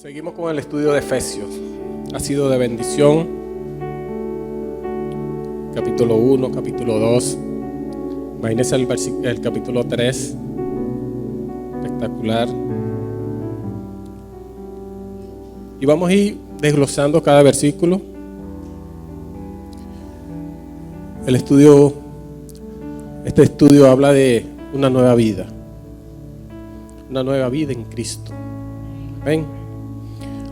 Seguimos con el estudio de Efesios. Ha sido de bendición. Capítulo 1, capítulo 2. Imagínense el capítulo 3. Espectacular. Y vamos a ir desglosando cada versículo. Este estudio habla de una nueva vida. Una nueva vida en Cristo. ¿Ven?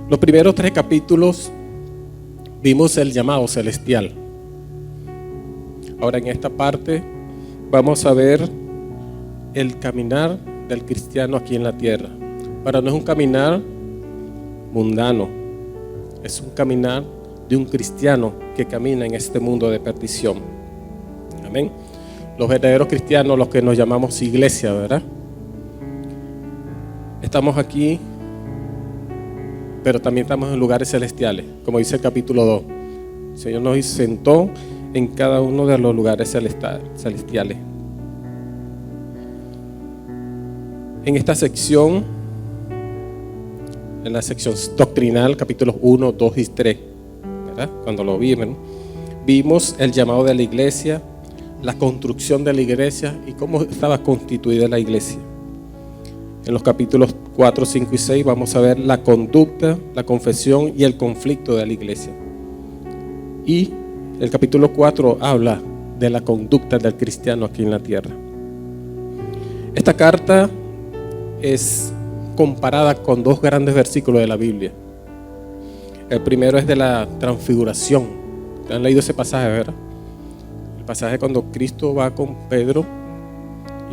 Los primeros 3 capítulos vimos el llamado celestial. Ahora en esta parte vamos a ver el caminar del cristiano aquí en la tierra. Ahora no es un caminar mundano, es un caminar de un cristiano que camina en este mundo de perdición. Amén. Los verdaderos cristianos, los que nos llamamos iglesia, ¿verdad? Estamos aquí, pero también estamos en lugares celestiales, como dice el capítulo 2. El Señor nos sentó en cada uno de los lugares celestiales. En esta sección, en la sección doctrinal, capítulos 1, 2 y 3, ¿verdad? Cuando lo vimos el llamado de la iglesia, la construcción de la iglesia y cómo estaba constituida la iglesia. En los capítulos 4, 5 y 6 vamos a ver la conducta, la confesión y el conflicto de la iglesia. Y el capítulo 4 habla de la conducta del cristiano aquí en la tierra. Esta carta es comparada con 2 grandes versículos de la Biblia. El primero es de la transfiguración. ¿Han leído ese pasaje, verdad? El pasaje cuando Cristo va con Pedro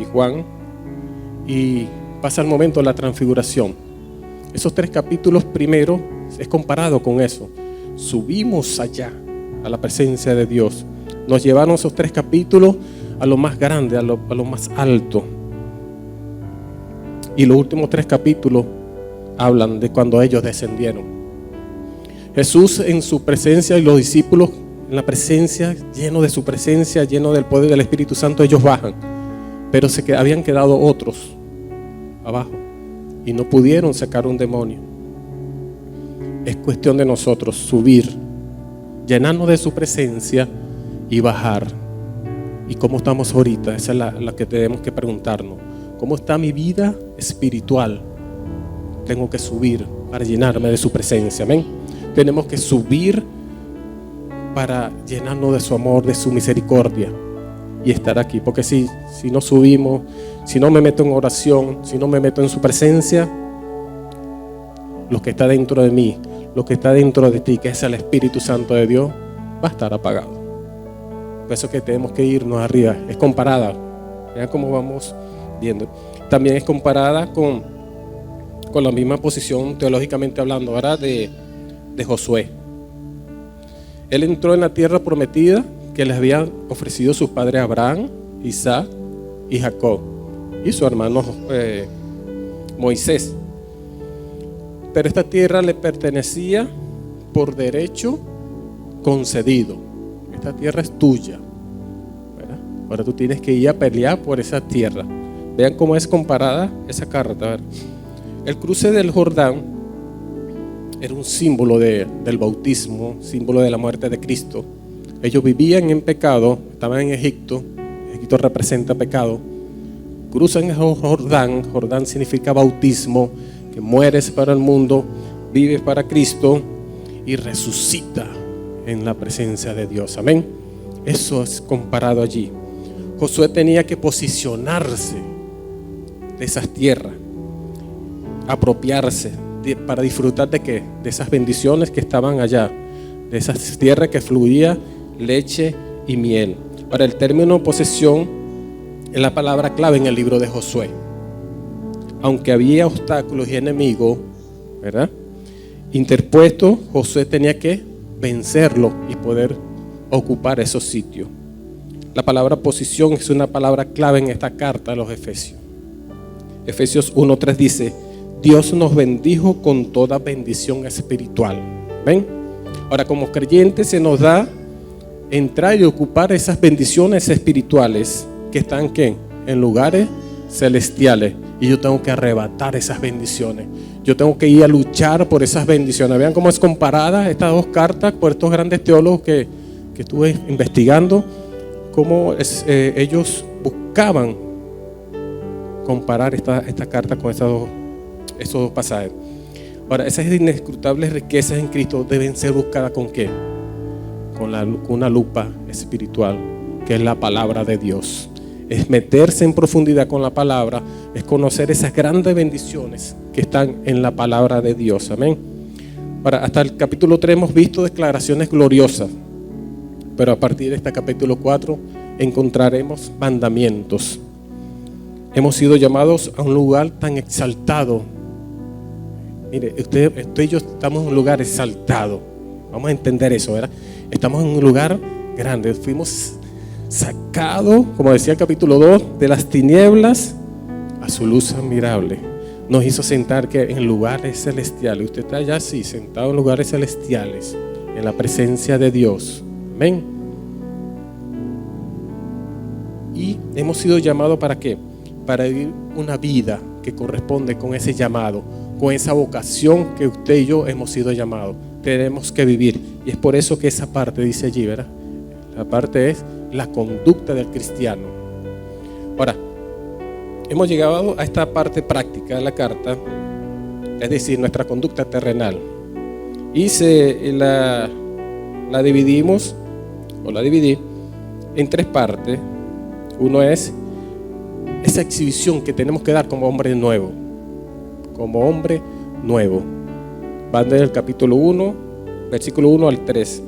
y Juan y pasa el momento de la transfiguración. Esos 3 capítulos primero es comparado con eso. Subimos allá a la presencia de Dios. Nos llevaron esos 3 capítulos a lo más grande, a lo más alto. Y los últimos 3 capítulos hablan de cuando ellos descendieron. Jesús en su presencia y los discípulos en la presencia, lleno de su presencia, lleno del poder del Espíritu Santo, ellos bajan. Pero habían quedado otros abajo y no pudieron sacar un demonio. Es cuestión de nosotros subir, llenarnos de su presencia y bajar. ¿Y cómo estamos ahorita? Esa es la que tenemos que preguntarnos. ¿Cómo está mi vida espiritual? Tengo que subir para llenarme de su presencia. Amén. Tenemos que subir para llenarnos de su amor, de su misericordia y estar aquí. Porque si no subimos, si no me meto en oración, si no me meto en su presencia, lo que está dentro de mí, lo que está dentro de ti, que es el Espíritu Santo de Dios, va a estar apagado. Por eso que tenemos que irnos arriba. Es comparada. Vean cómo vamos viendo. También es comparada con la misma posición teológicamente hablando, ¿verdad? De Josué. Él entró en la tierra prometida que les habían ofrecido sus padres Abraham, Isaac y Jacob y su hermano Moisés. Pero esta tierra le pertenecía por derecho concedido. Esta tierra es tuya, ¿verdad? Ahora tú tienes que ir a pelear por esa tierra. Vean cómo es comparada esa carta. ¿Verdad? El cruce del Jordán era un símbolo del bautismo, símbolo de la muerte de Cristo. Ellos vivían en pecado, estaban en Egipto. Egipto representa pecado. Cruzan el Jordán. Jordán significa bautismo, que mueres para el mundo, vives para Cristo y resucita en la presencia de Dios. Amén. Eso es comparado allí. Josué tenía que posicionarse de esas tierras, apropiarse para disfrutar de ¿qué? De esas bendiciones que estaban allá, de esas tierras que fluía leche y miel. Para el término posesión es la palabra clave en el libro de Josué. Aunque había obstáculos y enemigos, ¿verdad?, interpuestos, Josué tenía que vencerlo y poder ocupar esos sitios. La palabra posición es una palabra clave en esta carta a los Efesios. Efesios 1:3 dice: Dios nos bendijo con toda bendición espiritual. ¿Ven? Ahora, como creyentes se nos da entrar y ocupar esas bendiciones espirituales que están ¿qué? En lugares celestiales. Y yo tengo que arrebatar esas bendiciones. Yo tengo que ir a luchar por esas bendiciones. Vean cómo es comparada estas dos cartas por estos grandes teólogos que estuve investigando, cómo ellos buscaban comparar esta carta con esos dos pasajes. Ahora, esas inescrutables riquezas en Cristo deben ser buscadas ¿con qué? Con una lupa espiritual, que es la palabra de Dios. Es meterse en profundidad con la palabra, es conocer esas grandes bendiciones que están en la palabra de Dios. Amén. Ahora, hasta el capítulo 3 hemos visto declaraciones gloriosas, pero a partir de este capítulo 4 encontraremos mandamientos. Hemos sido llamados a un lugar tan exaltado. Mire, usted y yo estamos en un lugar exaltado. Vamos a entender eso, ¿verdad? Estamos en un lugar grande. Fuimos sacados, como decía el capítulo 2, de las tinieblas a su luz admirable. Nos hizo sentar en lugares celestiales. Usted está allá, sí, sentado en lugares celestiales, en la presencia de Dios. Amén. Y hemos sido llamados ¿para qué? Para vivir una vida que corresponde con ese llamado, con esa vocación que usted y yo hemos sido llamados. Tenemos que vivir. Y es por eso que esa parte dice allí, ¿verdad? La parte es la conducta del cristiano. Ahora, hemos llegado a esta parte práctica de la carta, es decir, nuestra conducta terrenal. Y la dividimos, o la dividí, en tres partes. Uno es esa exhibición que tenemos que dar como hombre nuevo. Como hombre nuevo. Van del capítulo 1, versículo 1 al 3.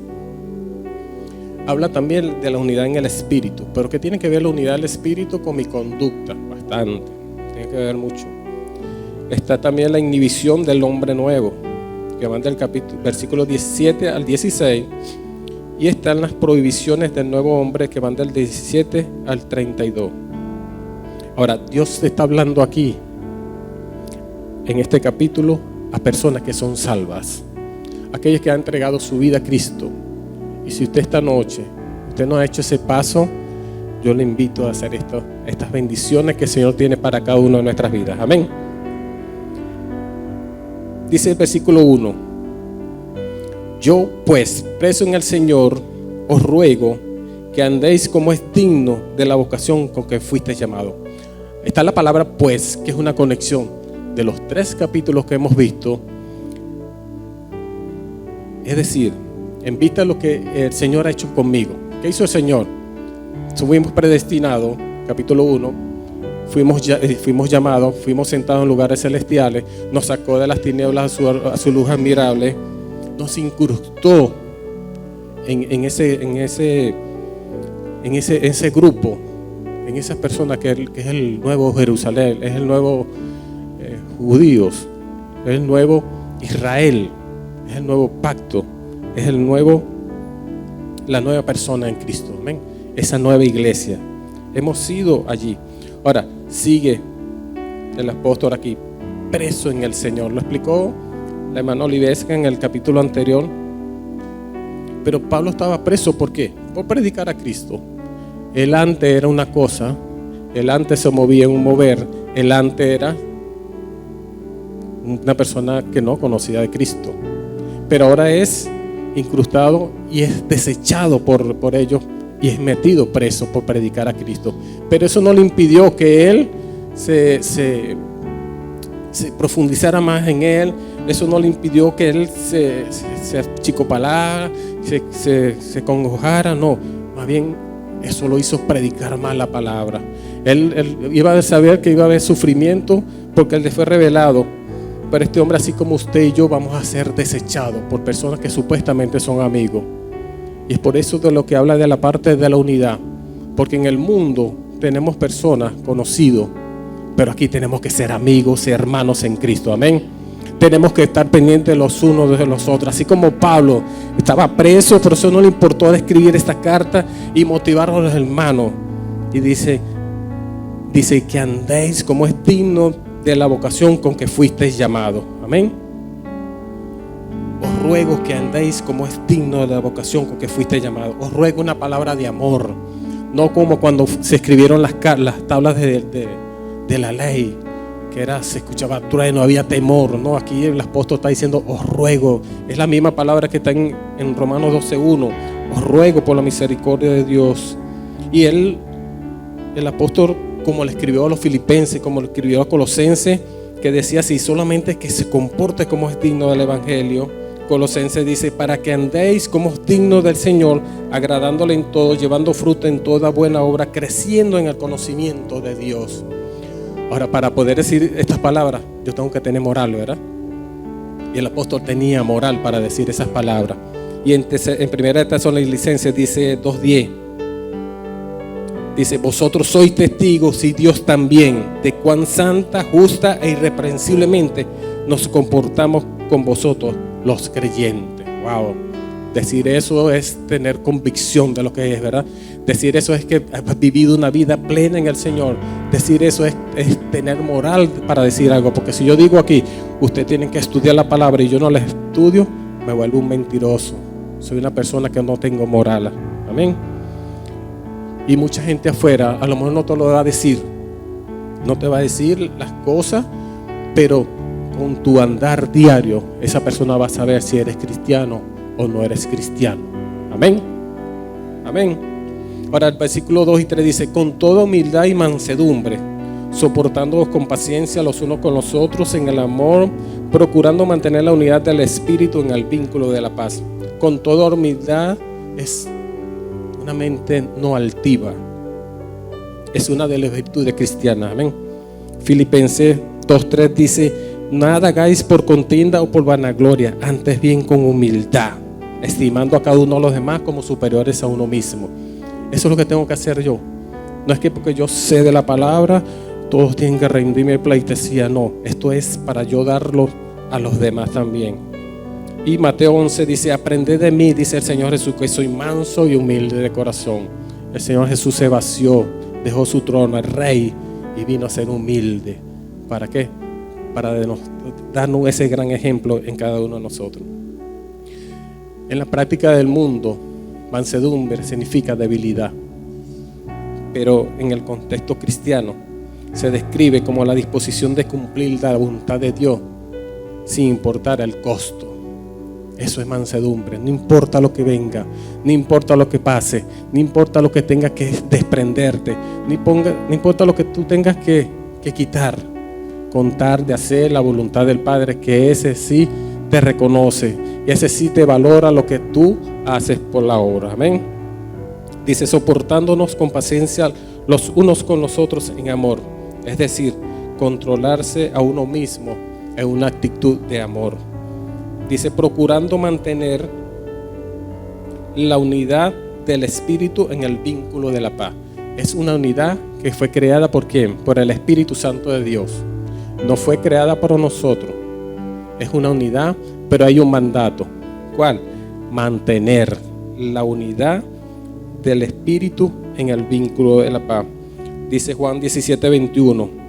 Habla también de la unidad en el espíritu. Pero ¿qué tiene que ver la unidad del espíritu con mi conducta? Bastante. Tiene que ver mucho. Está también la inhibición del hombre nuevo, que van del versículo 17 al 16. Y están las prohibiciones del nuevo hombre, que van del 17 al 32. Ahora, Dios está hablando aquí, en este capítulo, a personas que son salvas, aquellos que han entregado su vida a Cristo. Y si usted esta noche, usted no ha hecho ese paso, yo le invito a hacer estas bendiciones que el Señor tiene para cada uno de nuestras vidas. Amén. Dice el versículo 1: Yo pues, preso en el Señor, os ruego que andéis como es digno de la vocación con que fuiste llamado. Está la palabra pues, que es una conexión de los 3 capítulos que hemos visto. Es decir, en vista de lo que el Señor ha hecho conmigo. ¿Qué hizo el Señor? Fuimos predestinados, capítulo 1, fuimos llamados, fuimos sentados en lugares celestiales, nos sacó de las tinieblas a su luz admirable, nos incrustó en ese grupo, en esas personas que es el nuevo Jerusalén, es el nuevo judíos, es el nuevo Israel, es el nuevo pacto, es la nueva persona en Cristo. Amén. Esa nueva iglesia. Hemos sido allí. Ahora, sigue el apóstol aquí, preso en el Señor. Lo explicó la hermana Olivesca en el capítulo anterior. Pero Pablo estaba preso, ¿por qué? Por predicar a Cristo. Él antes era una cosa, él antes se movía en un mover, él antes era una persona que no conocía de Cristo. Pero ahora es incrustado y es desechado por ellos y es metido preso por predicar a Cristo. Pero eso no le impidió que él se profundizara más en él. Eso no le impidió que él se achicopalara, se congojara. No, más bien eso lo hizo predicar más la palabra. Él iba a saber que iba a haber sufrimiento porque él le fue revelado. Pero este hombre, así como usted y yo, vamos a ser desechados por personas que supuestamente son amigos. Y es por eso de lo que habla de la parte de la unidad. Porque en el mundo tenemos personas conocidos, pero aquí tenemos que ser amigos y hermanos en Cristo. Amén. Tenemos que estar pendientes los unos de los otros. Así como Pablo estaba preso, pero eso no le importó escribir esta carta y motivar a los hermanos. Y dice que andéis como es digno de la vocación con que fuisteis llamados. Amén. Os ruego que andéis como es digno de la vocación con que fuisteis llamados. Os ruego una palabra de amor, no como cuando se escribieron las tablas de la ley, que era, se escuchaba trueno, había temor, ¿no? Aquí el apóstol está diciendo, os ruego, es la misma palabra que está en Romanos 12:1, os ruego por la misericordia de Dios. Y el apóstol, como le escribió a los filipenses, como le escribió a Colosenses, que decía, si solamente que se comporte como es digno del evangelio. Colosenses dice, para que andéis como es digno del Señor, agradándole en todo, llevando fruto en toda buena obra, creciendo en el conocimiento de Dios. Ahora, para poder decir estas palabras, yo tengo que tener moral, ¿verdad? Y el apóstol tenía moral para decir esas palabras. Y en 1 Tesalonicenses dice 2:10, dice, vosotros sois testigos y Dios también, de cuán santa, justa e irreprensiblemente nos comportamos con vosotros los creyentes. Wow. Decir eso es tener convicción de lo que es, ¿verdad? Decir eso es que has vivido una vida plena en el Señor. Decir eso es tener moral para decir algo. Porque si yo digo aquí, usted tiene que estudiar la palabra y yo no la estudio, me vuelvo un mentiroso. Soy una persona que no tengo moral. Amén. Y mucha gente afuera a lo mejor no te lo va a decir. No te va a decir las cosas, pero con tu andar diario, esa persona va a saber si eres cristiano o no eres cristiano. Amén. Amén. Ahora el versículo 2 y 3 dice, con toda humildad y mansedumbre, soportándoos con paciencia los unos con los otros en el amor, procurando mantener la unidad del Espíritu en el vínculo de la paz. Con toda humildad es una mente no altiva. Es una de las virtudes cristianas. Amén. Filipenses 2:3 dice, nada hagáis por contienda o por vanagloria, antes bien con humildad, estimando a cada uno de los demás como superiores a uno mismo. Eso es lo que tengo que hacer yo. No es que porque yo sé de la palabra, todos tienen que rendirme pleitesía. No, esto es para yo darlo a los demás también. Y Mateo 11 dice, aprended de mí, dice el Señor Jesús, que soy manso y humilde de corazón. El Señor Jesús se vació, dejó su trono, el rey, y vino a ser humilde. ¿Para qué? Para darnos ese gran ejemplo en cada uno de nosotros. En la práctica del mundo, mansedumbre significa debilidad, pero en el contexto cristiano se describe como la disposición de cumplir la voluntad de Dios sin importar el costo. Eso es mansedumbre. No importa lo que venga, no importa lo que pase, no importa lo que tengas que desprenderte, no importa lo que tú tengas que quitar, contar de hacer la voluntad del Padre, que ese sí te reconoce y ese sí te valora lo que tú haces por la obra. Amén. Dice, soportándonos con paciencia los unos con los otros en amor, es decir, controlarse a uno mismo en una actitud de amor. Dice, procurando mantener la unidad del Espíritu en el vínculo de la paz. Es una unidad que fue creada ¿por quién? Por el Espíritu Santo de Dios. No fue creada por nosotros. Es una unidad, pero hay un mandato. ¿Cuál? Mantener la unidad del Espíritu en el vínculo de la paz. Dice Juan 17:21,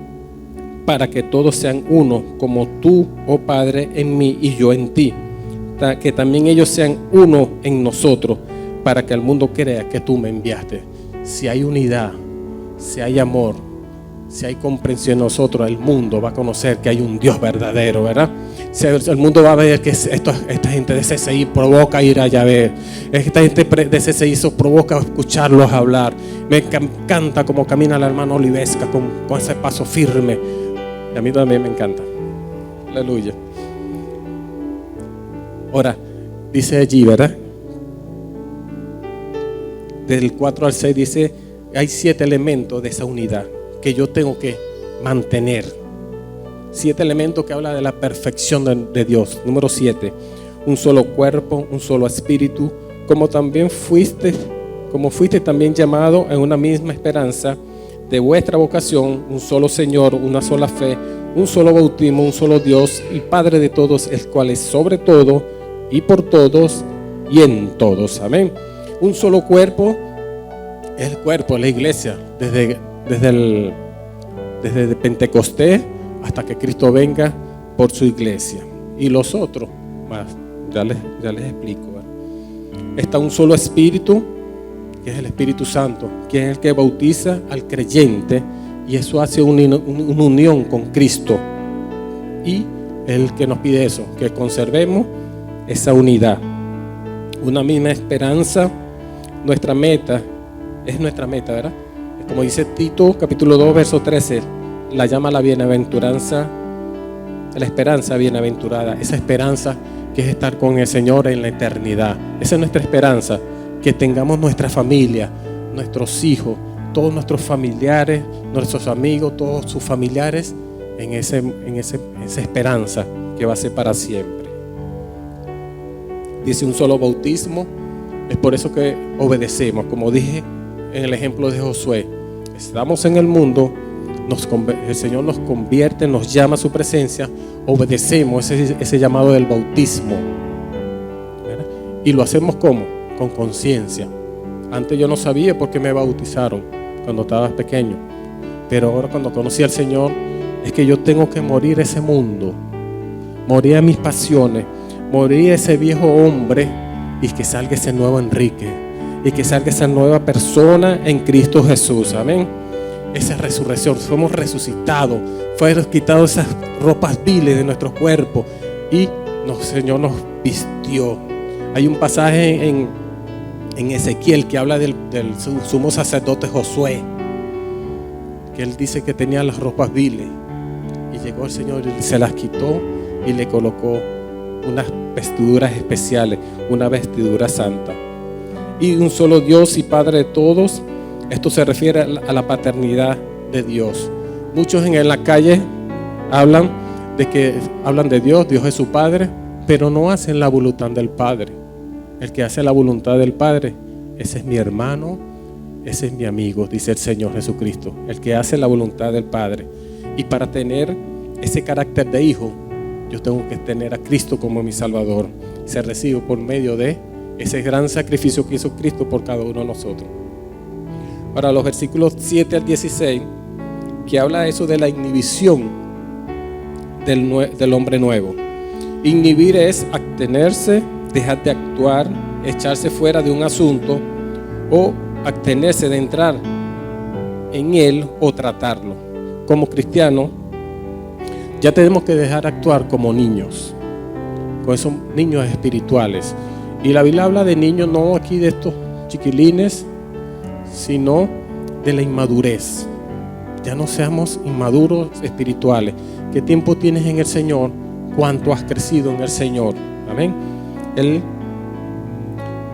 para que todos sean uno, como tú, oh Padre, en mí y yo en ti. Que también ellos sean uno en nosotros, para que el mundo crea que tú me enviaste. Si hay unidad, si hay amor, si hay comprensión en nosotros, el mundo va a conocer que hay un Dios verdadero, ¿verdad? El mundo va a ver que esta gente de CCI provoca ir allá a ver. Esta gente de CCI provoca escucharlos hablar. Me encanta cómo camina la hermana Olivesca con ese paso firme. Y a mí también me encanta. Aleluya. Ahora, dice allí, ¿verdad? Del 4 al 6 dice, hay 7 elementos de esa unidad que yo tengo que mantener. 7 elementos que habla de la perfección de Dios. Número 7, un solo cuerpo, un solo espíritu, como fuiste también llamado en una misma esperanza de vuestra vocación, un solo Señor, una sola fe, un solo bautismo, un solo Dios y Padre de todos, el cual es sobre todo y por todos y en todos. Amén. Un solo cuerpo, el cuerpo, la iglesia, desde Pentecostés hasta que Cristo venga por su iglesia. Y los otros, más, ya les explico. Está un solo espíritu, que es el Espíritu Santo, que es el que bautiza al creyente y eso hace una unión con Cristo. Y Él que nos pide eso, que conservemos esa unidad, una misma esperanza. Nuestra meta, ¿verdad? Como dice Tito capítulo 2 verso 13, la llama la bienaventuranza, la esperanza bienaventurada, esa esperanza que es estar con el Señor en la eternidad. Esa es nuestra esperanza, que tengamos nuestra familia, nuestros hijos, todos nuestros familiares, nuestros amigos, todos sus familiares en esa esperanza que va a ser para siempre. Dice un solo bautismo, es por eso que obedecemos, como dije en el ejemplo de Josué. Estamos en el mundo, el Señor nos convierte, nos llama a su presencia, obedecemos ese llamado del bautismo, ¿verdad? Y lo hacemos ¿cómo? Con conciencia. Antes yo no sabía por qué me bautizaron cuando estaba pequeño, pero ahora cuando conocí al Señor, es que yo tengo que morir a ese mundo, morir a mis pasiones, morir a ese viejo hombre, y que salga ese nuevo Enrique, y que salga esa nueva persona en Cristo Jesús. Amén. Esa resurrección, somos resucitados, fueron quitadas esas ropas viles de nuestro cuerpo y el Señor nos vistió. Hay un pasaje en Ezequiel que habla del sumo sacerdote Josué, que él dice que tenía las ropas viles y llegó el Señor y se las quitó y le colocó unas vestiduras especiales, una vestidura santa. Y un solo Dios y Padre de todos. Esto se refiere a la paternidad de Dios. Muchos en la calle hablan de Dios, Dios es su Padre, pero no hacen la voluntad del Padre. El que hace la voluntad del Padre, ese es mi hermano, ese es mi amigo, dice el Señor Jesucristo. El que hace la voluntad del Padre. Y para tener ese carácter de hijo, yo tengo que tener a Cristo como mi Salvador. Se recibe por medio de ese gran sacrificio que hizo Cristo por cada uno de nosotros. Para los versículos 7 al 16, que habla eso de la inhibición del hombre nuevo. Inhibir es abstenerse, dejar de actuar, echarse fuera de un asunto o abstenerse de entrar en él o tratarlo. Como cristianos, ya tenemos que dejar actuar como niños, con esos niños espirituales. Y la Biblia habla de niños, no aquí de estos chiquilines, sino de la inmadurez. Ya no seamos inmaduros espirituales. ¿Qué tiempo tienes en el Señor? ¿Cuánto has crecido en el Señor? Amén.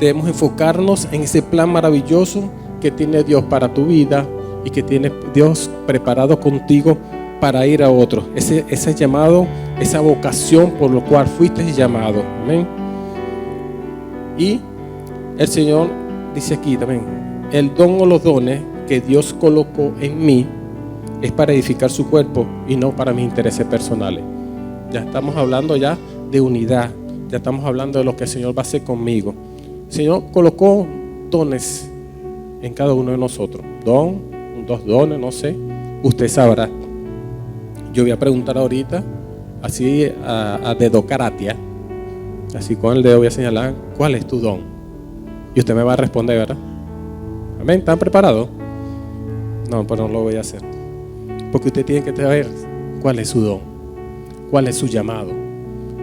Debemos enfocarnos en ese plan maravilloso que tiene Dios para tu vida y que tiene Dios preparado contigo para ir a otros. Ese llamado, esa vocación por lo cual fuiste llamado. Amén. Y el Señor dice aquí también, el don o los dones que Dios colocó en mí es para edificar su cuerpo y no para mis intereses personales. Ya estamos hablando ya de unidad, ya estamos hablando de lo que el Señor va a hacer conmigo. El Señor colocó dones en cada uno de nosotros. Dos dones, no sé, usted sabrá. Yo voy a preguntar ahorita, así a dedo karatea, así con el dedo voy a señalar, ¿cuál es tu don? Y usted me va a responder, ¿verdad? Amén, ¿están preparados? No, pero no lo voy a hacer. Porque usted tiene que saber cuál es su don, cuál es su llamado,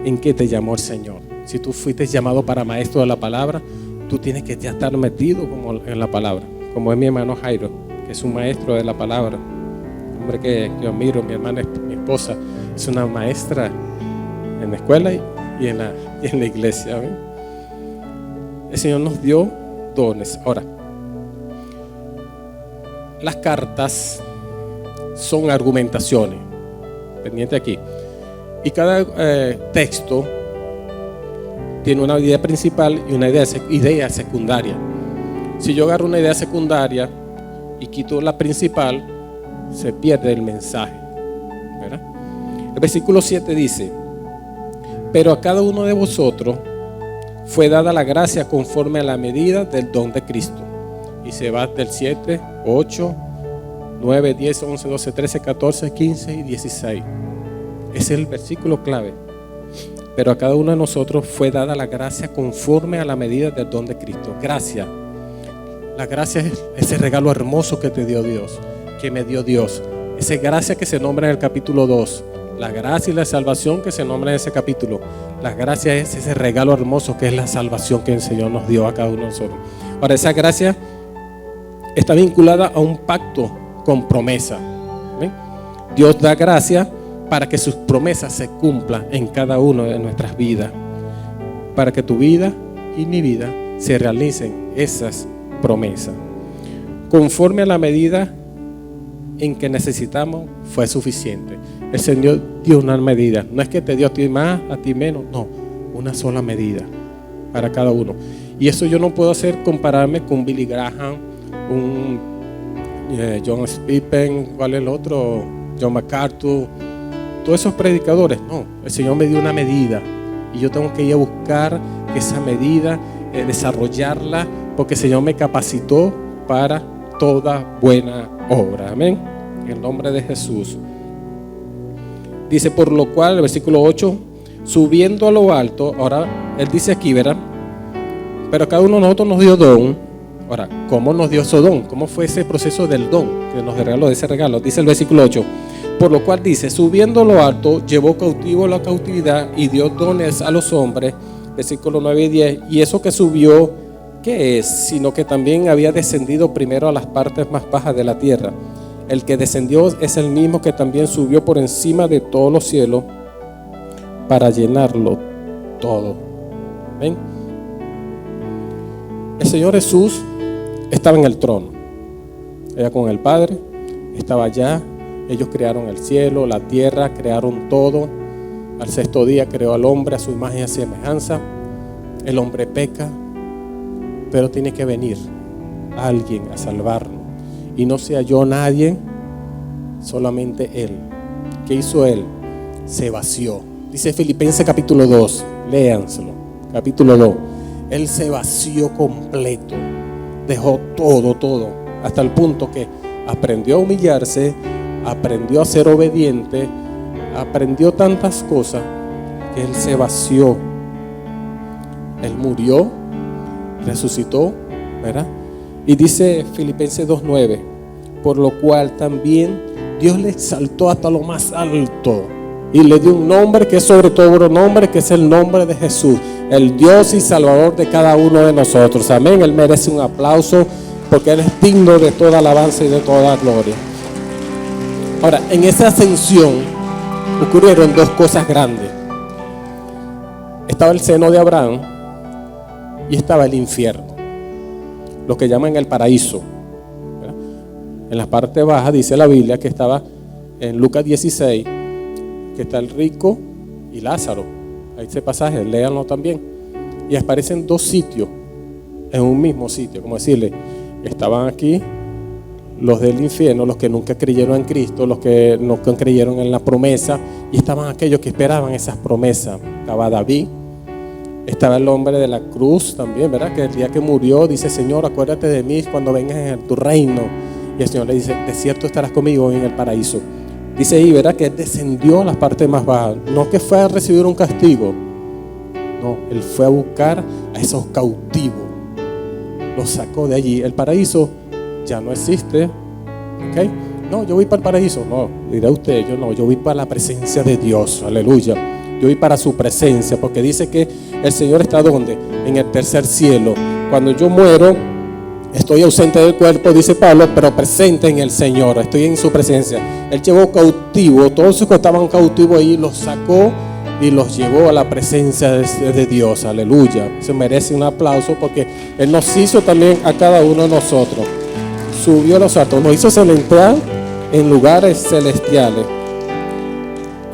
en qué te llamó el Señor. Si tú fuiste llamado para maestro de la palabra, tú tienes que ya estar metido como en la palabra, como es mi hermano Jairo, que es un maestro de la palabra, un hombre que yo admiro. Mi hermana, mi esposa, es una maestra en la escuela y en la iglesia. ¿Ven? El Señor nos dio dones. Ahora, las cartas son argumentaciones, pendiente aquí, y cada texto tiene una idea principal y una idea secundaria. Si yo agarro una idea secundaria y quito la principal, se pierde el mensaje, ¿verdad? El versículo 7 dice, pero a cada uno de vosotros fue dada la gracia conforme a la medida del don de Cristo. Y se va del 7, 8, 9, 10, 11, 12, 13, 14, 15 y 16. Ese es el versículo clave. Pero a cada uno de nosotros fue dada la gracia conforme a la medida del don de Cristo. Gracia. La gracia es ese regalo hermoso que te dio Dios, que me dio Dios. Esa gracia que se nombra en el capítulo 2, la gracia y la salvación que se nombra en ese capítulo. La gracia es ese regalo hermoso que es la salvación que el Señor nos dio a cada uno de nosotros. Ahora, esa gracia está vinculada a un pacto con promesa. ¿Ven? Dios da gracia para que sus promesas se cumplan en cada uno de nuestras vidas, para que tu vida y mi vida se realicen esas promesas. Conforme a la medida en que necesitamos, fue suficiente. El Señor dio una medida. No es que te dio a ti más, a ti menos. No, una sola medida para cada uno. Y eso yo no puedo hacer compararme con Billy Graham, John Pippen, ¿cuál es el otro? John MacArthur. Todos esos predicadores. No, el Señor me dio una medida. Y yo tengo que ir a buscar esa medida, desarrollarla, porque el Señor me capacitó para toda buena obra. Amén. En el nombre de Jesús. Dice, por lo cual, el versículo 8, subiendo a lo alto. Ahora, él dice aquí, ¿verdad? Pero cada uno de nosotros nos dio don. Ahora, ¿cómo nos dio ese don? ¿Cómo fue ese proceso del don que nos regaló, de ese regalo? Dice el versículo 8. Por lo cual dice, subiendo a lo alto, llevó cautivo la cautividad y dio dones a los hombres. Versículo 9 y 10. Y eso que subió, ¿qué es? Sino que también había descendido primero a las partes más bajas de la tierra. El que descendió es el mismo que también subió por encima de todos los cielos para llenarlo todo. ¿Ven? El Señor Jesús estaba en el trono. Era con el Padre, estaba allá. Ellos crearon el cielo, la tierra, crearon todo. Al sexto día creó al hombre a su imagen y semejanza. El hombre peca, pero tiene que venir alguien a salvarnos. Y no se halló nadie, solamente Él. ¿Qué hizo Él? Se vació. Dice Filipenses capítulo 2, léanselo, capítulo 2. Él se vació completo, dejó todo, hasta el punto que aprendió a humillarse, aprendió a ser obediente, aprendió tantas cosas que Él se vació. Él murió, resucitó, ¿verdad? Y dice Filipenses 2:9, por lo cual también Dios le exaltó hasta lo más alto y le dio un nombre que es sobre todo nombre, que es el nombre de Jesús, el Dios y Salvador de cada uno de nosotros. Amén. Él merece un aplauso porque Él es digno de toda alabanza y de toda gloria. Ahora, en esa ascensión ocurrieron dos cosas grandes. Estaba el seno de Abraham y estaba el infierno, lo que llaman el paraíso, ¿verdad? En la parte baja dice la Biblia que estaba en Lucas 16, que está el rico y Lázaro. Ahí ese pasaje, léanlo también. Y aparecen dos sitios en un mismo sitio, como decirle, estaban aquí los del infierno, los que nunca creyeron en Cristo, los que no creyeron en la promesa, y estaban aquellos que esperaban esas promesas. Estaba David, estaba el hombre de la cruz también, ¿verdad? Que el día que murió dice, Señor, acuérdate de mí cuando vengas en tu reino. Y el Señor le dice, de cierto estarás conmigo en el paraíso. Dice ahí, ¿verdad? Que Él descendió a las partes más bajas. No que fue a recibir un castigo. No, Él fue a buscar a esos cautivos. Los sacó de allí. El paraíso ya no existe. ¿Ok? No, yo voy para el paraíso. No, dirá usted, yo no. Yo voy para la presencia de Dios. Aleluya. Yo voy para su presencia, porque dice que el Señor está ¿dónde? En el tercer cielo. Cuando yo muero, estoy ausente del cuerpo, dice Pablo, pero presente en el Señor. Estoy en su presencia. Él llevó cautivo, todos los que estaban cautivos ahí, los sacó y los llevó a la presencia de Dios. Aleluya. Se merece un aplauso porque Él nos hizo también a cada uno de nosotros. Subió a los altos, nos hizo entrar en lugares celestiales.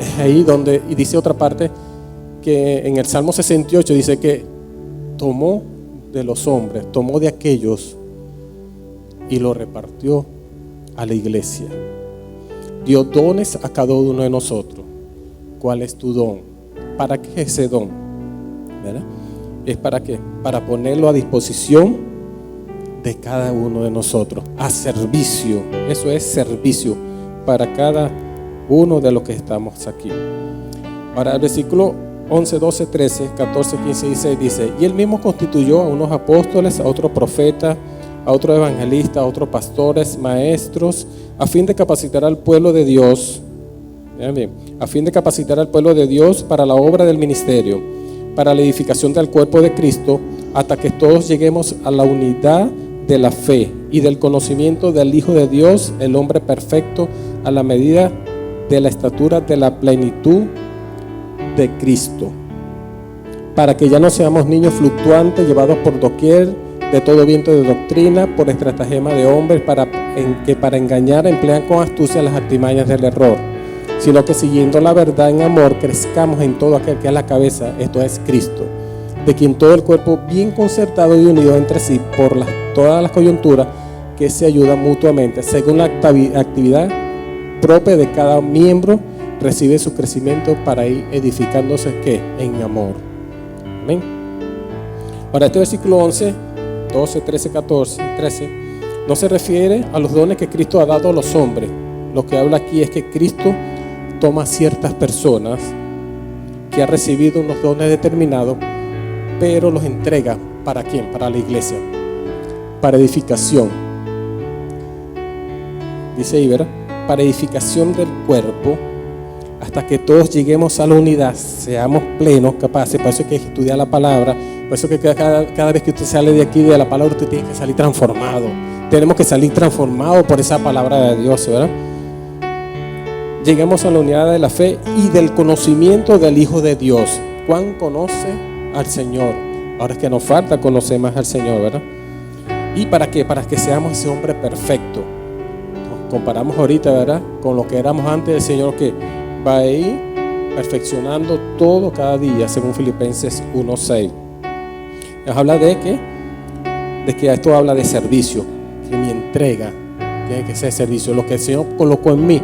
Es ahí donde, y dice otra parte, que en el Salmo 68 dice que tomó de los hombres, tomó de aquellos y lo repartió a la iglesia. Dio dones a cada uno de nosotros. ¿Cuál es tu don? ¿Para qué ese don? ¿Verdad? ¿Es para qué? Para ponerlo a disposición de cada uno de nosotros, a servicio. Eso es servicio para cada uno de los que estamos aquí. Ahora el versículo 11, 12, 13, 14, 15 y 16 dice, y Él mismo constituyó a unos apóstoles, a otros profetas, a otros evangelistas, a otros pastores, maestros, a fin de capacitar al pueblo de Dios, vean bien, a fin de capacitar al pueblo de Dios para la obra del ministerio, para la edificación del cuerpo de Cristo, hasta que todos lleguemos a la unidad de la fe y del conocimiento del Hijo de Dios, el hombre perfecto, a la medida de la estatura de la plenitud de Cristo, para que ya no seamos niños fluctuantes, llevados por doquier de todo viento de doctrina, por estratagema de hombres que para engañar emplean con astucia las artimañas del error, sino que siguiendo la verdad en amor, crezcamos en todo aquel que es la cabeza, esto es Cristo, de quien todo el cuerpo bien concertado y unido entre sí por todas las coyunturas que se ayudan mutuamente, según la actividad propia de cada miembro, recibe su crecimiento para ir edificándose ¿qué? En amor. Amén. Ahora este versículo 11, 12, 13, 14, 13 no se refiere a los dones que Cristo ha dado a los hombres. Lo que habla aquí es que Cristo toma ciertas personas que ha recibido unos dones determinados, pero los entrega ¿para quién? Para la iglesia, para edificación. Dice ahí, ¿verdad? Para edificación del cuerpo, hasta que todos lleguemos a la unidad, seamos plenos, capaces. Por eso hay que estudiar la palabra, por eso que cada vez que usted sale de aquí de la palabra, usted tiene que salir transformado. Tenemos que salir transformados por esa palabra de Dios, ¿verdad? Lleguemos a la unidad de la fe y del conocimiento del Hijo de Dios. ¿Cuán conoce al Señor? Ahora es que nos falta conocer más al Señor, ¿verdad? ¿Y para qué? Para que seamos ese hombre perfecto. Nos comparamos ahorita, ¿verdad? Con lo que éramos antes del Señor, que va a ir perfeccionando todo cada día, según Filipenses 1:6. Nos habla de que esto habla de servicio, que mi entrega tiene que ser servicio. Lo que el Señor colocó en mí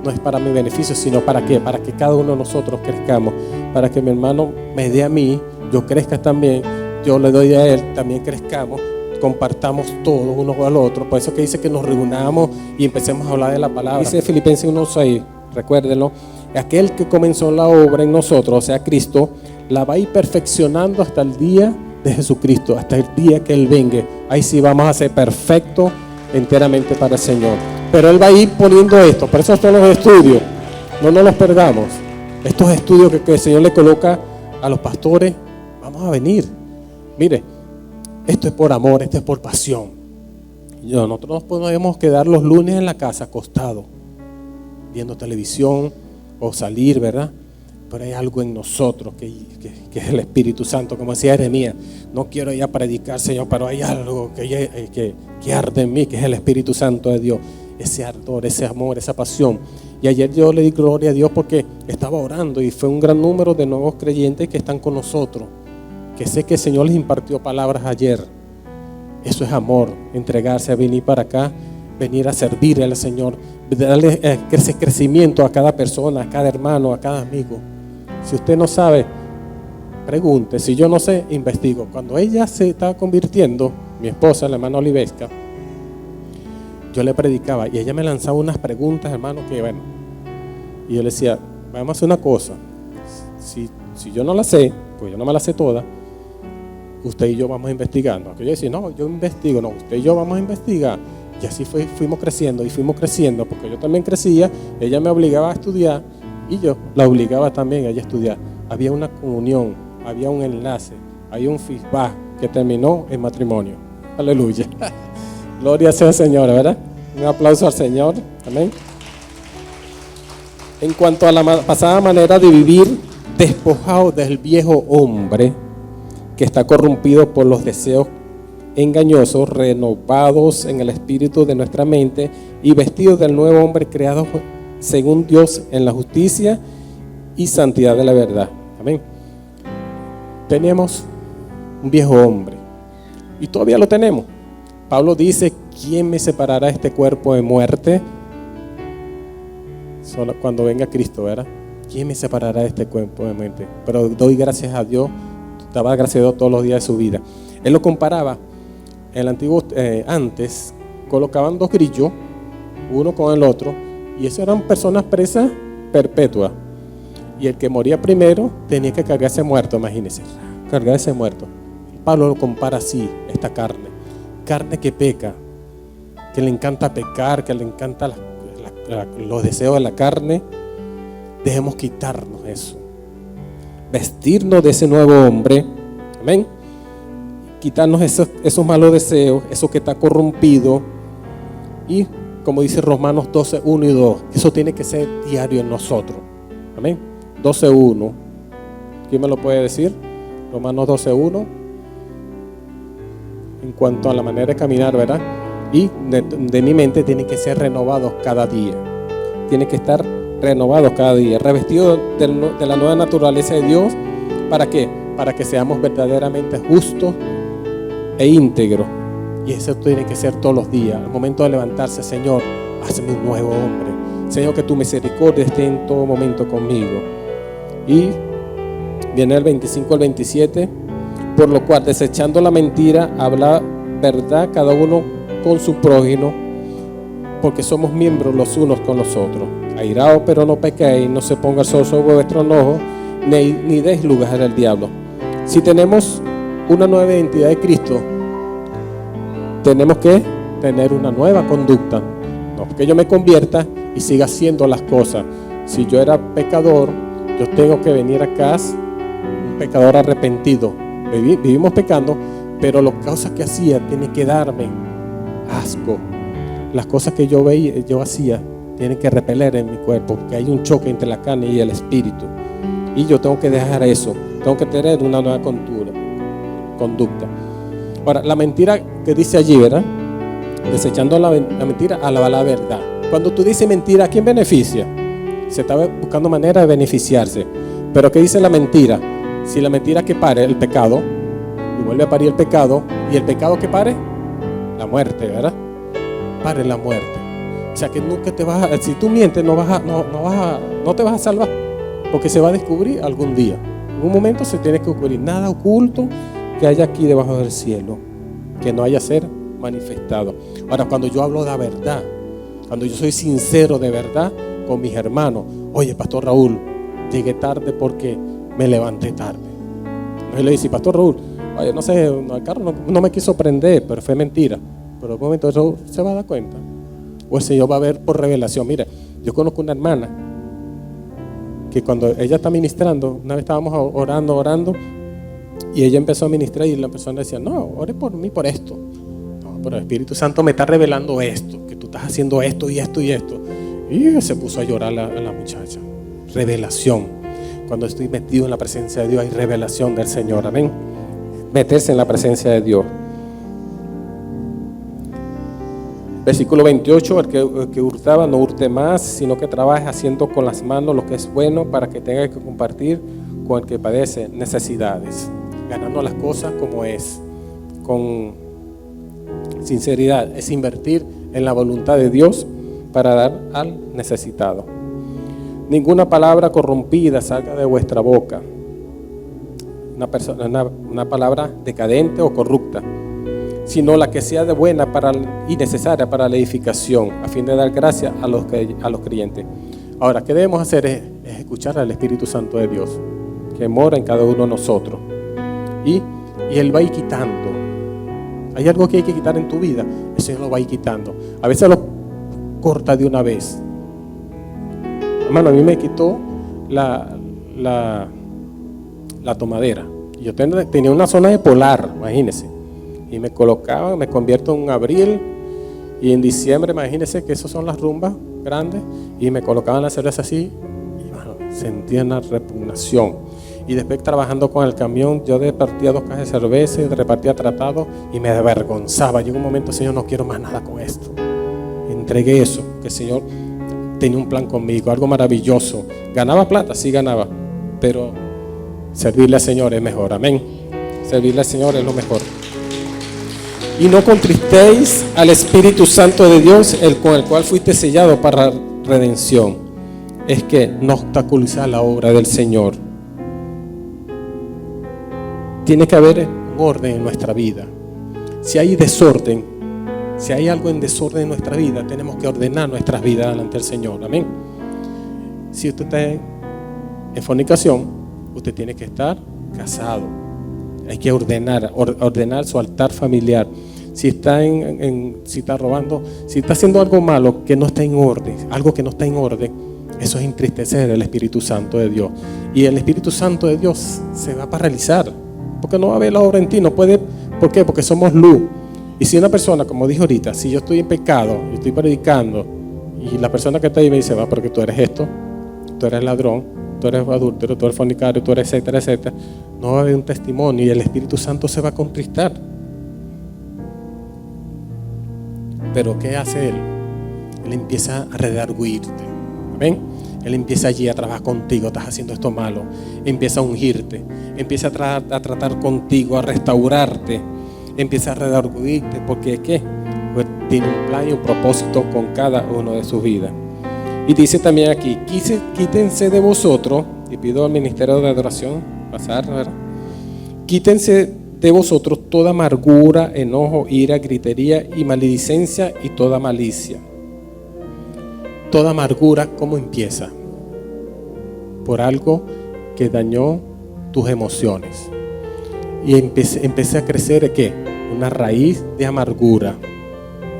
no es para mi beneficio, sino para qué, para que cada uno de nosotros crezcamos, para que mi hermano me dé a mí, yo crezca también, yo le doy a él, también crezcamos, compartamos todos uno al otro. Por eso que dice que nos reunamos y empecemos a hablar de la palabra. Dice Filipenses 1:6, recuérdenlo, aquel que comenzó la obra en nosotros, o sea Cristo, la va a ir perfeccionando hasta el día de Jesucristo, hasta el día que Él venga. Ahí sí vamos a ser perfectos enteramente para el Señor. Pero Él va a ir poniendo esto, por eso son los estudios, no nos los perdamos. Estos estudios que el Señor le coloca a los pastores, vamos a venir. Mire, esto es por amor, esto es por pasión. Nosotros nos podemos quedar los lunes en la casa acostados, viendo televisión o salir, ¿verdad? Pero hay algo en nosotros que es el Espíritu Santo, como decía Jeremías. No quiero ir a predicar, Señor, pero hay algo que arde en mí, que es el Espíritu Santo de Dios. Ese ardor, ese amor, esa pasión. Y ayer yo le di gloria a Dios porque estaba orando y fue un gran número de nuevos creyentes que están con nosotros, que sé que el Señor les impartió palabras ayer. Eso es amor, entregarse a venir para acá, venir a servir al Señor, darle ese crecimiento a cada persona, a cada hermano, a cada amigo. Si usted no sabe, pregunte. Si yo no sé, investigo. Cuando ella se estaba convirtiendo, mi esposa, la hermana Olivesca, yo le predicaba y ella me lanzaba unas preguntas, hermano, que bueno. Y yo le decía, vamos a hacer una cosa. Si yo no la sé, pues yo no me la sé toda, usted y yo vamos investigando. Yo decía, no, yo investigo. No, usted y yo vamos a investigar. Y así fuimos creciendo, porque yo también crecía. Ella me obligaba a estudiar y yo la obligaba también a ella a estudiar. Había una comunión, había un enlace, había un feedback que terminó en matrimonio. Aleluya. Gloria sea al Señor, ¿verdad? Un aplauso al Señor. Amén. En cuanto a la pasada manera de vivir, despojado del viejo hombre que está corrompido por los deseos engañosos, renovados en el espíritu de nuestra mente y vestidos del nuevo hombre creado según Dios en la justicia y santidad de la verdad. Amén. Tenemos un viejo hombre y todavía lo tenemos. Pablo dice, ¿quién me separará de este cuerpo de muerte? Solo cuando venga Cristo, ¿verdad? ¿Quién me separará de este cuerpo de muerte? Pero doy gracias a Dios, estaba agradecido todos los días de su vida. Él lo comparaba. El antiguo, antes, colocaban dos grillos, uno con el otro, y eso eran personas presas perpetuas. Y el que moría primero tenía que cargarse muerto, imagínense, cargarse muerto. Pablo lo compara así, esta carne que peca, que le encanta pecar, que le encanta los deseos de la carne, debemos quitarnos eso. Vestirnos de ese nuevo hombre. Amén. Quitarnos esos malos deseos, eso que está corrompido. Y como dice Romanos 12, 1 y 2, eso tiene que ser diario en nosotros. Amén. 12, 1. ¿Quién me lo puede decir? Romanos 12, 1. En cuanto a la manera de caminar, ¿verdad? Y de mi mente tiene que ser renovados cada día. Tiene que estar renovados cada día, revestidos de la nueva naturaleza de Dios. ¿Para qué? Para que seamos verdaderamente justos e íntegros. Y eso tiene que ser todos los días. Al momento de levantarse, Señor, hazme un nuevo hombre. Señor, que tu misericordia esté en todo momento conmigo. Y viene el 25 al 27. Por lo cual, desechando la mentira, habla verdad cada uno con su prójimo, porque somos miembros los unos con los otros. Airaos, pero no pequéis, no se ponga el sol sobre vuestro enojo, ni deis lugar al diablo. Si tenemos una nueva identidad de Cristo, tenemos que tener una nueva conducta. No porque yo me convierta y siga haciendo las cosas. Si yo era pecador, yo tengo que venir acá, un pecador arrepentido. Vivimos pecando, pero las cosas que hacía tienen que darme asco. Las cosas que yo hacía tienen que repeler en mi cuerpo, porque hay un choque entre la carne y el espíritu. Y yo tengo que dejar eso. Tengo que tener una nueva conducta. Ahora, la mentira que dice allí, ¿verdad? Desechando la mentira, alaba la verdad. Cuando tú dices mentira, ¿a quién beneficia? Se está buscando manera de beneficiarse. Pero ¿qué dice la mentira? Si la mentira que pare el pecado, y vuelve a parir el pecado, y el pecado que pare, la muerte, ¿verdad? Pare la muerte. O sea que nunca te vas a, si tú mientes, no te vas a salvar, porque se va a descubrir algún día. En algún momento se tiene que descubrir nada oculto que haya aquí debajo del cielo, que no haya ser manifestado. Ahora, cuando yo hablo de la verdad, cuando yo soy sincero de verdad con mis hermanos, oye, Pastor Raúl, llegué tarde porque me levanté tarde. No le dice, Pastor Raúl, oye, no sé, el carro no me quiso prender, pero fue mentira. Pero en un momento eso se va a dar cuenta. O el Señor va a ver por revelación. Mira, yo conozco una hermana que cuando ella está ministrando, una vez estábamos orando, y ella empezó a ministrar y la persona decía, no, ore por mí por esto. No, pero el Espíritu Santo me está revelando esto, que tú estás haciendo esto y esto y esto. Y se puso a llorar la muchacha. Revelación. Cuando estoy metido en la presencia de Dios hay revelación del Señor, amén. Meterse en la presencia de Dios. Versículo 28, el que hurtaba no hurte más, sino que trabaje haciendo con las manos lo que es bueno, para que tenga que compartir con el que padece necesidades. Ganando las cosas como es, con sinceridad, es invertir en la voluntad de Dios para dar al necesitado. Ninguna palabra corrompida salga de vuestra boca, una palabra decadente o corrupta, sino la que sea de buena y necesaria para la edificación, a fin de dar gracia a los creyentes. Ahora, ¿qué debemos hacer? Es escuchar al Espíritu Santo de Dios, que mora en cada uno de nosotros. Y Él va a ir quitando. Hay algo que hay que quitar en tu vida, eso Él lo va a ir quitando. A veces lo corta de una vez. Hermano, a mí me quitó la tomadera. Yo tenía una zona de polar, imagínense. Y me colocaba, me convierto en un abril. Y en diciembre, imagínense que esas son las rumbas grandes. Y me colocaban la cerveza así. Y bueno, sentía una repugnación. Y después trabajando con el camión, yo repartía 2 cajas de cerveza y repartía tratados. Y me avergonzaba. Llegó un momento, Señor, no quiero más nada con esto. Entregué eso, que el Señor tenía un plan conmigo, algo maravilloso. ¿Ganaba plata? Sí ganaba, pero servirle al Señor es mejor, amén. Servirle al Señor es lo mejor. Y no contristéis al Espíritu Santo de Dios, con el cual fuiste sellado para redención. Es que no obstaculizar la obra del Señor. Tiene que haber un orden en nuestra vida. Si hay desorden, si hay algo en desorden en nuestra vida, tenemos que ordenar nuestras vidas delante del Señor, amén. Si usted está en fornicación, usted tiene que estar casado. Hay que ordenar su altar familiar. si está si está robando, si está haciendo algo malo que no está en orden, algo que no está en orden, eso es entristecer al Espíritu Santo de Dios. Y el Espíritu Santo de Dios se va a paralizar, porque no va a ver la obra en ti, no puede. ¿Por qué? Porque somos luz. Y si una persona, como dijo ahorita, si yo estoy en pecado, yo estoy predicando, y la persona que está ahí me dice, va, porque tú eres esto, tú eres ladrón, tú eres adúltero, tú eres fornicario, tú eres etcétera, etcétera, no va a haber un testimonio y el Espíritu Santo se va a contristar. Pero ¿qué hace Él? Él empieza a redarguirte. ¿Ven? Él empieza allí a trabajar contigo, estás haciendo esto malo, empieza a ungirte, empieza a tratar contigo, a restaurarte, empieza a redarguirte, porque ¿qué? Pues tiene un plan y un propósito con cada uno de sus vidas. Y dice también aquí, quítense de vosotros, y pido al ministerio de adoración pasar, ¿verdad? Quítense de vosotros toda amargura, enojo, ira, gritería y maledicencia y toda malicia. Toda amargura, ¿cómo empieza? Por algo que dañó tus emociones. Y empecé a crecer, ¿qué? Una raíz de amargura.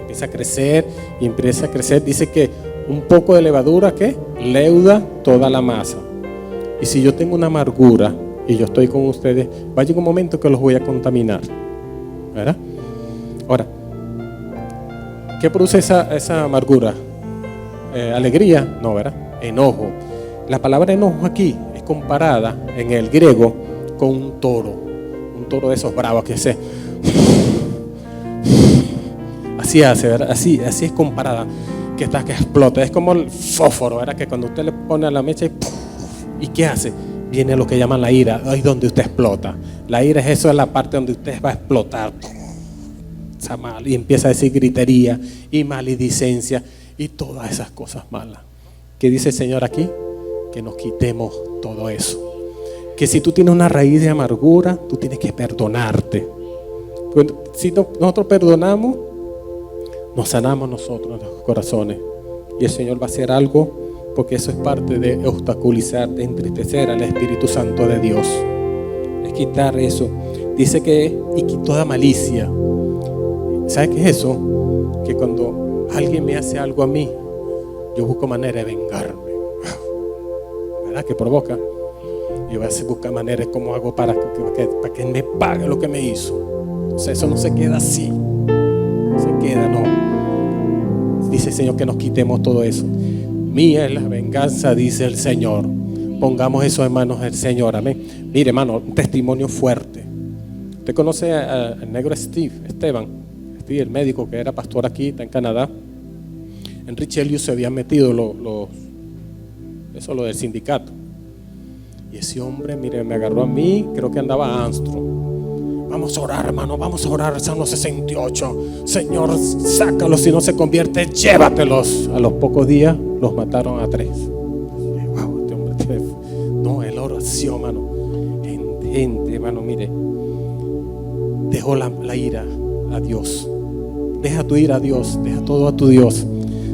Empieza a crecer y empieza a crecer. Dice que un poco de levadura, ¿qué? Leuda toda la masa. Y si yo tengo una amargura y yo estoy con ustedes, va a llegar un momento que los voy a contaminar, ¿verdad? Ahora, ¿qué produce esa amargura? Alegría, no, ¿verdad? Enojo. La palabra enojo aquí es comparada en el griego con un toro de esos bravos que se así hace, ¿verdad? Así es comparada, que explota, es como el fósforo, ¿verdad? Que cuando usted le pone a la mecha y ¿qué hace? Viene lo que llaman la ira, ahí donde usted explota. La ira es eso, es la parte donde usted va a explotar y empieza a decir gritería y maledicencia y todas esas cosas malas. ¿Qué dice el Señor aquí? Que nos quitemos todo eso. Que si tú tienes una raíz de amargura, tú tienes que perdonarte. Si nosotros perdonamos, nos sanamos nosotros, nuestros corazones. Y el Señor va a hacer algo, porque eso es parte de obstaculizar, de entristecer al Espíritu Santo de Dios. Es quitar eso. Dice que, y toda malicia. ¿Sabe qué es eso? Que cuando alguien me hace algo a mí, yo busco manera de vengarme. ¿Verdad? Que provoca. Yo voy a buscar maneras como hago para que él me pague lo que me hizo. Entonces eso no se queda así. No se queda, no. Dice el Señor que nos quitemos todo eso. Mía es la venganza, dice el Señor. Pongamos eso en manos del Señor, amén. Mire, hermano, un testimonio fuerte. Usted conoce al negro Esteban, el médico que era pastor aquí, está en Canadá. En Richelieu se habían metido lo del sindicato. Y ese hombre, mire, me agarró a mí, creo que andaba Armstrong. Vamos a orar, hermano, vamos a orar, Salmo 68. Señor, sácalos, si no se convierte, llévatelos. A los pocos días los mataron a 3. Wow, este hombre no, es la oración, hermano. Gente, hermano, mire, dejó la ira a Dios. Deja tu ira a Dios, deja todo a tu Dios.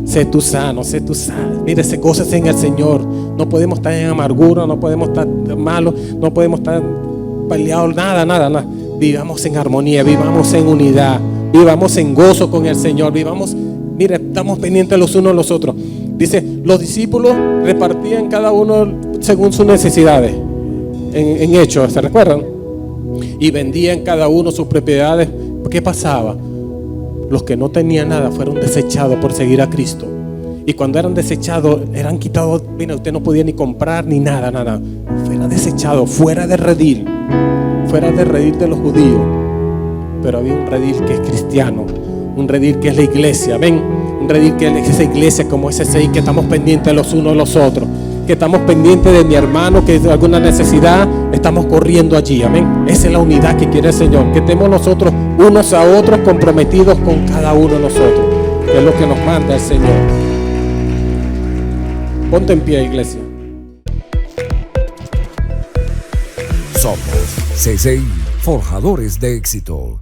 Sé tú sano, sé tú sano. Mire, se cosas en el Señor. No podemos estar en amargura, no podemos estar malos, no podemos estar peleados, nada. Vivamos en armonía, vivamos en unidad, vivamos en gozo con el Señor, vivamos, mire, estamos pendientes los unos a los otros. Dice, los discípulos repartían cada uno según sus necesidades. En Hechos, ¿se recuerdan? Y vendían cada uno sus propiedades. ¿Qué pasaba? Los que no tenían nada fueron desechados por seguir a Cristo. Y cuando eran desechados, eran quitados. Mira, usted no podía ni comprar ni nada. Fuera desechado, fuera de redil de los judíos. Pero había un redil que es cristiano, un redil que es la iglesia. Ven, un redil que es esa iglesia como ese seis, que estamos pendientes los unos de los otros, que estamos pendientes de mi hermano que de alguna necesidad, estamos corriendo allí. Amén. Esa es la unidad que quiere el Señor, que estemos nosotros unos a otros comprometidos con cada uno de nosotros, que es lo que nos manda el Señor. Ponte en pie, iglesia. Somos CCI, forjadores de éxito.